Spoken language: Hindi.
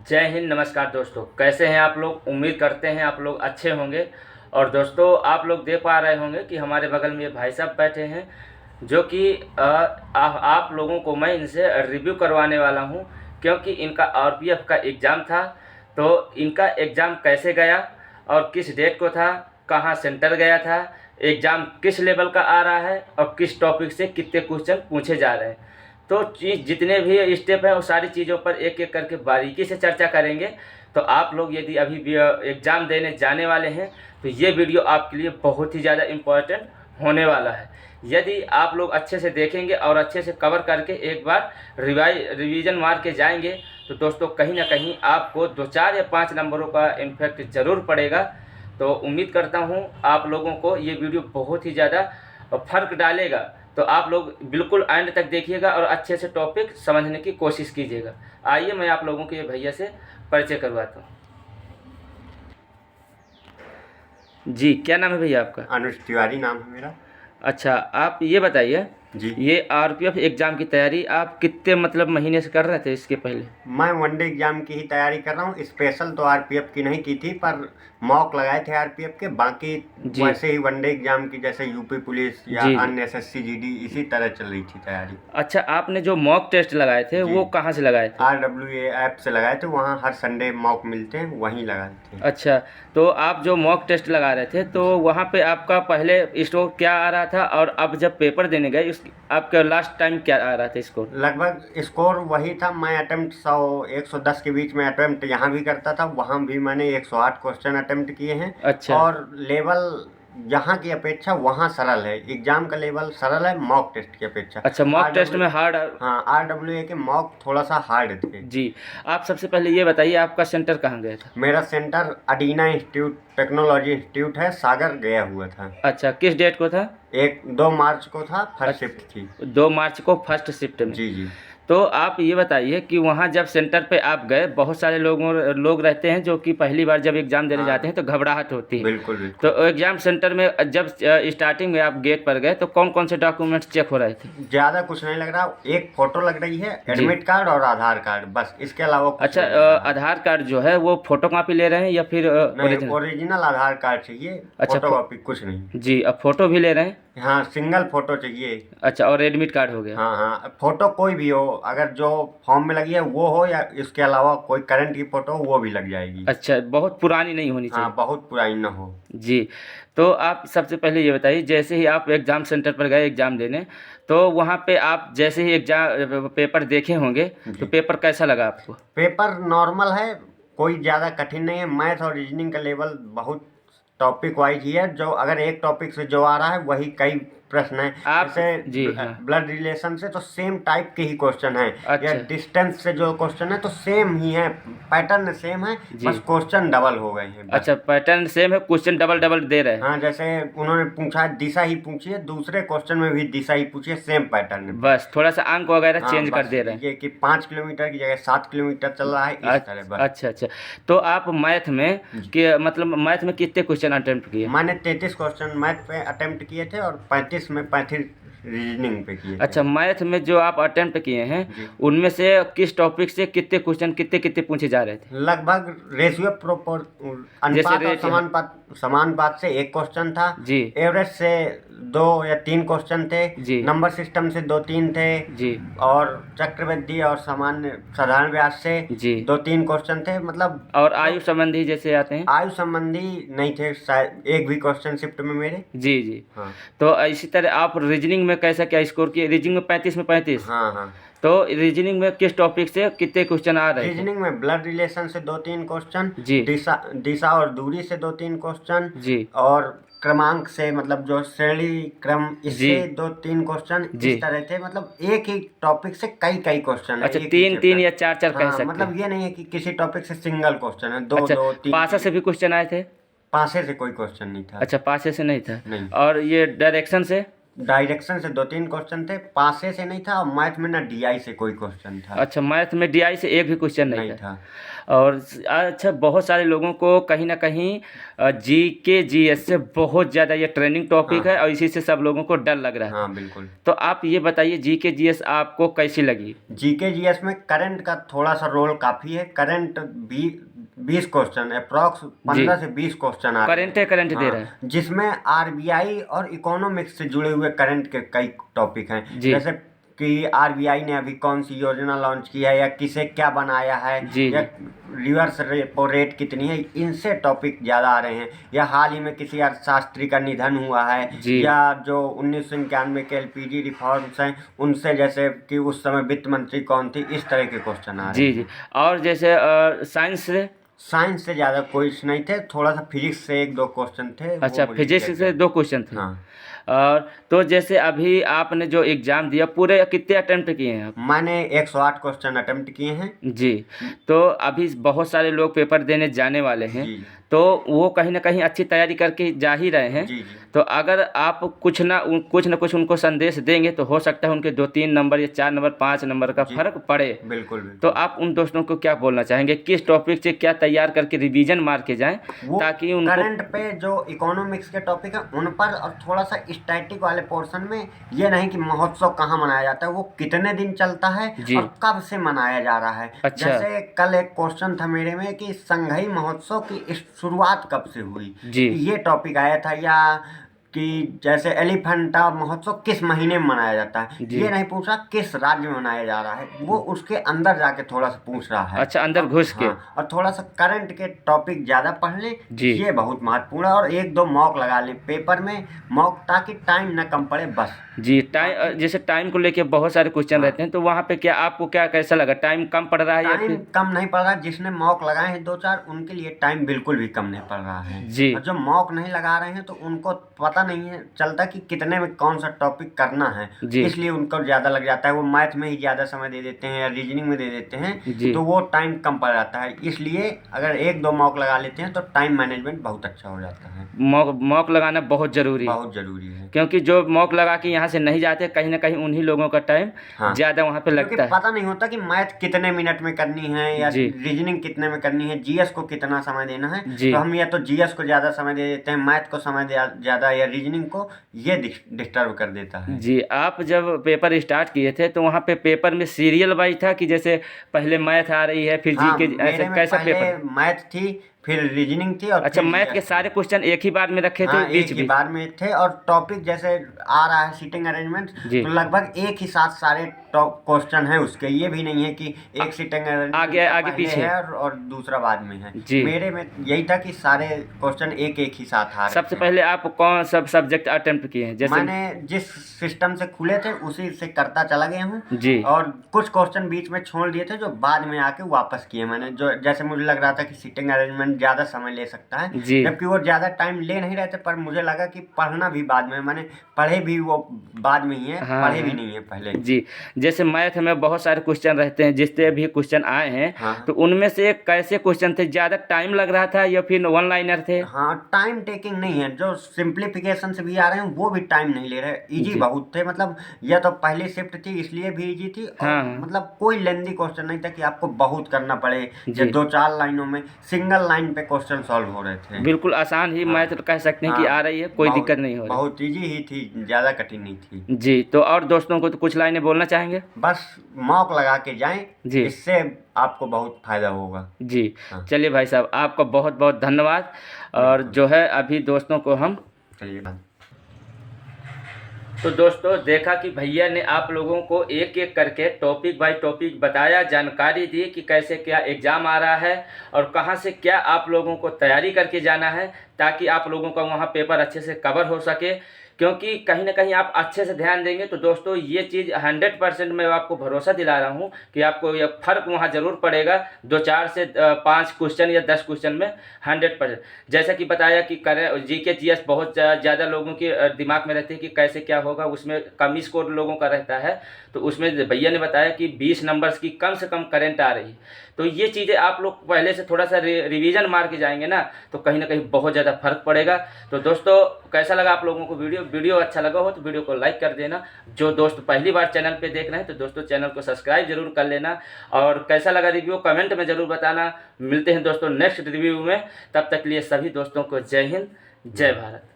जय हिंद। नमस्कार दोस्तों, कैसे हैं आप लोग। उम्मीद करते हैं आप लोग अच्छे होंगे। और दोस्तों, आप लोग देख पा रहे होंगे कि हमारे बगल में ये भाई साहब बैठे हैं, जो कि आप लोगों को मैं इनसे रिव्यू करवाने वाला हूं, क्योंकि इनका आरपीएफ का एग्ज़ाम था। तो इनका एग्ज़ाम कैसे गया और किस डेट को था, कहां सेंटर गया था, एग्ज़ाम किस लेवल का आ रहा है और किस टॉपिक से कितने क्वेश्चन पूछे जा रहे हैं। तो चीज़ जितने भी स्टेप हैं वो सारी चीज़ों पर एक एक करके बारीकी से चर्चा करेंगे। तो आप लोग यदि अभी भी एग्ज़ाम देने जाने वाले हैं तो ये वीडियो आपके लिए बहुत ही ज़्यादा इम्पोर्टेंट होने वाला है। यदि आप लोग अच्छे से देखेंगे और अच्छे से कवर करके एक बार रिवीजन मार के जाएंगे तो दोस्तों कहीं ना कहीं आपको 2 4 या 5 नंबरों का इम्फेक्ट ज़रूर पड़ेगा। तो उम्मीद करता हूँ आप लोगों को ये वीडियो बहुत ही ज़्यादा फ़र्क डालेगा। तो आप लोग बिल्कुल एंड तक देखिएगा और अच्छे से टॉपिक समझने की कोशिश कीजिएगा। आइए मैं आप लोगों के भैया से परिचय करवाता हूँ। जी, क्या नाम है भैया आपका। अनुज तिवारी नाम है मेरा। अच्छा, आप ये बताइए जी, ये आरपीएफ एग्ज़ाम की तैयारी आप कितने महीने से कर रहे थे इसके पहले। मैं वनडे एग्जाम की ही तैयारी कर रहा हूँ। स्पेशल तो आरपीएफ की नहीं की थी, पर मॉक लगाए थे आरपीएफ के। बाकी जी वैसे ही वनडे एग्जाम की, जैसे यूपी पुलिस या जी जी। अन्य एसएससी जीडी, इसी तरह चल रही थी तैयारी। अच्छा, आपने जो मॉक टेस्ट लगाए थे जी। वो कहाँ से लगाए थे। RWA ऐप से लगाए थे, वहाँ हर संडे मॉक मिलते हैं, वहीं लगाए थे। अच्छा, तो आप जो मॉक टेस्ट लगा रहे थे तो वहाँ पे आपका पहले स्कोर क्या आ रहा था और अब जब पेपर देने गए उस आपका लास्ट टाइम क्या आ रहा था स्कोर। लगभग स्कोर वही था। मैं अटेम्प्ट 100-110 के बीच में अटेम्प्ट यहाँ भी करता था, वहाँ भी मैंने 108 क्वेश्चन अटेम्प्ट किए हैं। अच्छा। और लेवल यहाँ की अपेक्षा वहाँ सरल है। एग्जाम का लेवल सरल है मॉक टेस्ट की अपेक्षा। अच्छा, मॉक टेस्ट में हार्ड। हाँ, RWA के मॉक थोड़ा सा हार्ड थे। जी, आप सबसे पहले ये बताइए आपका सेंटर कहाँ गया था। मेरा सेंटर अडीना इंस्टीट्यूट, टेक्नोलॉजी इंस्टीट्यूट है, सागर गया हुआ था। अच्छा, किस डेट को था। 2 मार्च को था, फर्स्ट शिफ्ट थी। 2 मार्च को फर्स्ट शिफ्ट में। जी जी। तो आप ये बताइए कि वहाँ जब सेंटर पे आप गए, बहुत सारे लोग रहते हैं जो कि पहली बार जब एग्ज़ाम देने जाते हैं तो घबराहट होती है। बिल्कुल बिल्कुल। तो एग्ज़ाम सेंटर में जब स्टार्टिंग में आप गेट पर गए तो कौन कौन से डॉक्यूमेंट्स चेक हो रहे थे। ज़्यादा कुछ नहीं लग रहा। एक फ़ोटो लग रही है, एडमिट कार्ड और आधार कार्ड, बस। इसके अलावा कुछ अच्छा, नहीं लग रहा। आधार कार्ड जो है वो फोटो कॉपी ले रहे हैं या फिर नहीं, ओरिजिनल आधार कार्ड चाहिए। अच्छा, फोटो कॉपी कुछ नहीं। जी, अब फोटो भी ले रहे हैं। हाँ, सिंगल फोटो चाहिए। अच्छा, और एडमिट कार्ड हो गया। हाँ हाँ, फोटो कोई भी हो, अगर जो फॉर्म में लगी है वो हो, या इसके अलावा कोई करंट की फोटो हो वो भी लग जाएगी। अच्छा, बहुत पुरानी नहीं होनी चाहिए। हाँ, बहुत पुरानी ना हो। जी, तो आप सबसे पहले ये बताइए, जैसे ही आप एग्ज़ाम सेंटर पर गए एग्ज़ाम देने, तो वहाँ पे आप जैसे ही एग्ज़ाम पेपर देखे होंगे तो पेपर कैसा लगा आपको। पेपर नॉर्मल है, कोई ज़्यादा कठिन नहीं है। मैथ और रीजनिंग का लेवल बहुत टॉपिक वाइज ही है। जो अगर एक टॉपिक से जो आ रहा है वही कई प्रश्न है। आप जैसे जी हाँ। ब्लड रिलेशन से तो सेम टाइप के ही क्वेश्चन है। अच्छा। या डिस्टेंस से जो क्वेश्चन है तो सेम ही है, पैटर्न सेम है, बस क्वेश्चन डबल हो गए हैं बस। अच्छा, पैटर्न सेम है, क्वेश्चन डबल डबल दे रहे हैं। हाँ, जैसे उन्होंने पूछा दिशा ही पूछी है, दूसरे क्वेश्चन में भी दिशा ही पूछी है, सेम पैटर्न है। बस थोड़ा सा अंक वगैरह हाँ, चेंज कर बस दे रहे हैं। ये कि 5 किलोमीटर की जगह 7 किलोमीटर चल रहा है, इस तरह बस। अच्छा अच्छा, तो आप मैथ में मैथ में कितने क्वेश्चन अटेम्प्ट किए। मैंने 33 क्वेश्चन मैथ पे अटेम्प्ट किए थे और 35 रीजनिंग पे किए थे। अच्छा, मैथ में जो आप अटेम्प्ट किए हैं उनमें से किस टॉपिक से कितने क्वेश्चन कितने कितने पूछे जा रहे थे। लगभग रेशियो अनुपात और समानुपात से 1 क्वेश्चन था जी। एवरेज से 2 या 3 क्वेश्चन थे जी। नंबर सिस्टम से 2-3 थे जी। और चक्रवृद्धि और साधारण ब्याज से जी 2-3 क्वेश्चन थे। मतलब और आयु संबंधी जैसे आते हैं। आयु संबंधी नहीं थे शायद, एक भी क्वेश्चन शिफ्ट में मेरे। जी जी। हाँ तो इसी तरह आप रीजनिंग में कैसा क्या स्कोर किए। रीजनिंग में 35 में 35। हाँ हाँ। तो रीजनिंग में किस टॉपिक से कितने क्वेश्चन आ रहे थे। रीजनिंग में ब्लड रिलेशन से 2-3 क्वेश्चन, जी। दिशा और दूरी से 2-3 क्वेश्चन, जी। और क्रमांक से, मतलब जो श्रेणी क्रम, इससे जी। 2-3 क्वेश्चन जी। इस तरह थे। मतलब एक ही टॉपिक से कई क्वेश्चन है। अच्छा, एक ही 3 या chapter। 4 कह हाँ, सकते मतलब हैं। ये नहीं है कि किसी टॉपिक से सिंगल क्वेश्चन है, 2 अच्छा, 2-3। पासा से भी क्वेश्चन आए थे। पासे से कोई क्वेश्चन नहीं था। अच्छा, पासे से नहीं था। नहीं। और ये डायरेक्शन से। डायरेक्शन से 2-3 क्वेश्चन थे, पासे से नहीं था, और मैथ में ना DI से कोई क्वेश्चन था। अच्छा, मैथ में DI से एक भी क्वेश्चन नहीं नहीं था। था। और अच्छा, बहुत सारे लोगों को कहीं ना कहीं GK GS से बहुत ज़्यादा ये ट्रेनिंग टॉपिक है, और इसी से सब लोगों को डर लग रहा है। हाँ बिल्कुल। तो आप ये बताइए GK GS आपको कैसी लगी? GK GS में करंट का थोड़ा सा रोल काफ़ी है। करंट 20 क्वेश्चन, अप्रॉक्स 15 से 20 क्वेश्चन आ रहे हैं। करंट दे रहा है। जिसमें RBI और इकोनॉमिक्स से जुड़े हुए करंट के कई टॉपिक हैं। जी। जैसे कि RBI ने अभी कौन सी योजना लॉन्च की है, या किसे क्या बनाया है, जी, या रिवर्स रेपो रेट कितनी है, इनसे टॉपिक ज़्यादा आ रहे हैं। या हाल ही में किसी अर्थशास्त्री का निधन हुआ है, जी। या जो 1991 के LPG रिफॉर्म्स हैं उनसे, जैसे कि उस समय वित्त मंत्री कौन थी, इस तरह के क्वेश्चन आ रहे जी हैं। जी। और जैसे साइंस से ज़्यादा क्वेश्चन नहीं थे, थोड़ा सा फिजिक्स से 1-2 क्वेश्चन थे। अच्छा, मुझे फिजिक्स clear से कर। 2 क्वेश्चन थे। हाँ, और तो जैसे अभी आपने जो एग्ज़ाम दिया, पूरे कितने अटेम्प्ट किए हैं आप? मैंने 108 क्वेश्चन अटेम्प्ट किए हैं। जी। तो अभी बहुत सारे लोग पेपर देने जाने वाले हैं, जी तो वो कहीं ना कहीं अच्छी तैयारी करके जा ही रहे हैं। जी। तो अगर आप कुछ ना कुछ उनको संदेश देंगे, तो हो सकता है उनके 2-3 नंबर या 4 नंबर 5 नंबर का जी। फर्क पड़े। बिल्कुल तो बिल्कुल। आप उन दोस्तों को क्या बोलना चाहेंगे, किस टॉपिक से क्या तैयार करके रिवीजन मार के जाएं, वो ताकि उनको करंट पे जो इकोनॉमिक्स के टॉपिक है उन पर, और थोड़ा सा स्टैटिक वाले पोर्शन में, ये नहीं कि महोत्सव कहाँ मनाया जाता है, वो कितने दिन चलता है जी। और कब से मनाया जा रहा है। अच्छा। जैसे कल एक क्वेश्चन था मेरे में कि संघई महोत्सव की शुरुआत कब से हुई, जी। ये टॉपिक आया था। या कि जैसे एलिफेंटा महोत्सव किस महीने में मनाया जाता है, जी। ये नहीं पूछ रहा किस राज्य में मनाया जा रहा है, वो उसके अंदर जाके थोड़ा सा पूछ रहा है। अच्छा, अंदर घुस के। हाँ, और थोड़ा सा करंट के टॉपिक ज़्यादा पढ़ लें, जी। ये बहुत महत्वपूर्ण है। और 1-2 मॉक लगा लें पेपर में, मॉक, ताकि टाइम ना कम पड़े बस। जी। टाइम, जैसे टाइम को लेके बहुत सारे क्वेश्चन रहते हैं, तो वहाँ पे क्या आपको क्या कैसा लगा, टाइम कम पड़ रहा है या टाइम फिर? कम नहीं पड़ रहा। जिसने मॉक लगाए हैं 2-4, उनके लिए टाइम बिल्कुल भी कम नहीं पड़ रहा है। जी। और जो मॉक नहीं लगा रहे हैं तो उनको पता नहीं है चलता कि कितने में कौन सा टॉपिक करना है, जी। इसलिए उनको ज़्यादा लग जाता है। वो मैथ में ही ज़्यादा समय दे देते हैं या रीजनिंग में दे देते हैं, जी। तो वो टाइम कम पड़ जाता है। इसलिए अगर 1-2 मॉक लगा लेते हैं तो टाइम मैनेजमेंट बहुत अच्छा हो जाता है। मॉक लगाना बहुत ज़रूरी है, बहुत ज़रूरी है। क्योंकि जो मॉक लगा के यहाँ से नहीं जाते, कहीं ना कहीं उन्हीं लोगों का टाइम हाँ। ज़्यादा वहाँ पे क्योंकि लगता है। पता नहीं होता कि मैथ कितने मिनट में करनी है, या जी। रीजनिंग कितने में करनी है, जीएस को कितना समय देना है। जी। तो हम या तो जीएस को ज़्यादा समय दे देते हैं, मैथ को समय ज़्यादा, या रीजनिंग को, ये डिस्टर्ब कर देता है। जी। आप जब पेपर स्टार्ट किए थे, तो वहाँ पे पेपर में सीरियल वाइज था कि जैसे पहले मैथ आ रही है, फिर हाँ, GK, ऐसे मेरे में कैसा पहले पेपर? मैथ थी, फिर रीजनिंग थी, और अच्छा, फिर मैथ के GS सारे क्वेश्चन एक ही बार में रखे थे? हाँ, बीच एक ही बीच? बार में थे। और टॉपिक जैसे आ रहा है सीटिंग अरेंजमेंट, जी। तो लगभग एक ही साथ सारे टॉप क्वेश्चन है उसके। ये भी नहीं है कि एक सीटिंग अरेंजमेंट आगे पीछे है और दूसरा बाद में है। जी। मेरे में यही था कि सारे क्वेश्चन एक ही साथ आ रहे सबसे थे। पहले आप कौन सब सब्जेक्ट अटेम्प्ट किए हैं? जैसे मैंने जिस सिस्टम से खुले थे उसी से करता चला गया हूँ। जी। और कुछ क्वेश्चन बीच में छोड़ दिए थे जो बाद में आके वापस किए मैंने। जो जैसे मुझे लग रहा था कि सीटिंग अरेंजमेंट ज़्यादा समय ले सकता है, जी। जबकि वो ज़्यादा टाइम ले नहीं रहे थे, पर मुझे लगा कि पढ़ना भी बाद में, मैंने पढ़े भी वो बाद में ही है। हाँ, पढ़े भी हाँ। नहीं है पहले। जी। जैसे मैथ में बहुत सारे क्वेश्चन रहते हैं, जितने भी क्वेश्चन आए हैं, हाँ। तो उनमें से कैसे क्वेश्चन थे, ज़्यादा टाइम लग रहा था या फिर वन लाइनर थे? हाँ, टाइम टेकिंग नहीं है। जो सिंप्लीफिकेशन से भी आ रहे हैं वो भी टाइम नहीं ले रहे, इजी जी। बहुत थे। मतलब यह तो पहली शिफ्ट थी इसलिए भी इजी थी। और हाँ। मतलब कोई लेंदी क्वेश्चन नहीं था कि आपको बहुत करना पड़े, जी। या 2-4 लाइनों में सिंगल लाइन पे क्वेश्चन सॉल्व हो रहे थे। बिल्कुल आसान ही मैथ कह सकते हैं कि आ रही है, कोई दिक्कत नहीं हो रही। बहुत इजी ही थी, ज़्यादा कठिन नहीं थी। जी। तो और दोस्तों को तो कुछ लाइनें बोलना चाहेंगे? बस मॉक लगा के जाएं, जी। इससे आपको बहुत फायदा होगा। जी। हाँ। चलिए भाई साहब, आपका बहुत बहुत धन्यवाद। और जो है अभी दोस्तों को हम चलिए। तो दोस्तों देखा कि भैया ने आप लोगों को एक एक करके टॉपिक बाय टॉपिक बताया, जानकारी दी कि कैसे क्या एग्ज़ाम आ रहा है और कहां से क्या आप लोगों को तैयारी करके जाना है, ताकि आप लोगों का वहां पेपर अच्छे से कवर हो सके। क्योंकि कहीं ना कहीं आप अच्छे से ध्यान देंगे तो दोस्तों ये चीज़ 100% मैं आपको भरोसा दिला रहा हूँ कि आपको ये फ़र्क वहाँ ज़रूर पड़ेगा। 2-4 से 5 क्वेश्चन या 10 क्वेश्चन में 100%। जैसा कि बताया कि करें GK GS बहुत ज़्यादा लोगों के दिमाग में रहते हैं कि कैसे क्या होगा, उसमें कम स्कोर लोगों का रहता है। तो उसमें भैया ने बताया कि 20 नंबर्स की कम से कम करंट आ रही है। तो ये चीज़ें आप लोग पहले से थोड़ा सा रिवीजन मार के जाएंगे ना, तो कहीं ना कहीं बहुत ज़्यादा फर्क पड़ेगा। तो दोस्तों कैसा लगा आप लोगों को वीडियो? वीडियो अच्छा लगा हो तो वीडियो को लाइक कर देना। जो दोस्त पहली बार चैनल पे देख रहे हैं तो दोस्तों चैनल को सब्सक्राइब जरूर कर लेना, और कैसा लगा रिव्यू कमेंट में ज़रूर बताना। मिलते हैं दोस्तों नेक्स्ट रिव्यू में, तब तक के लिए सभी दोस्तों को जय हिंद, जय भारत।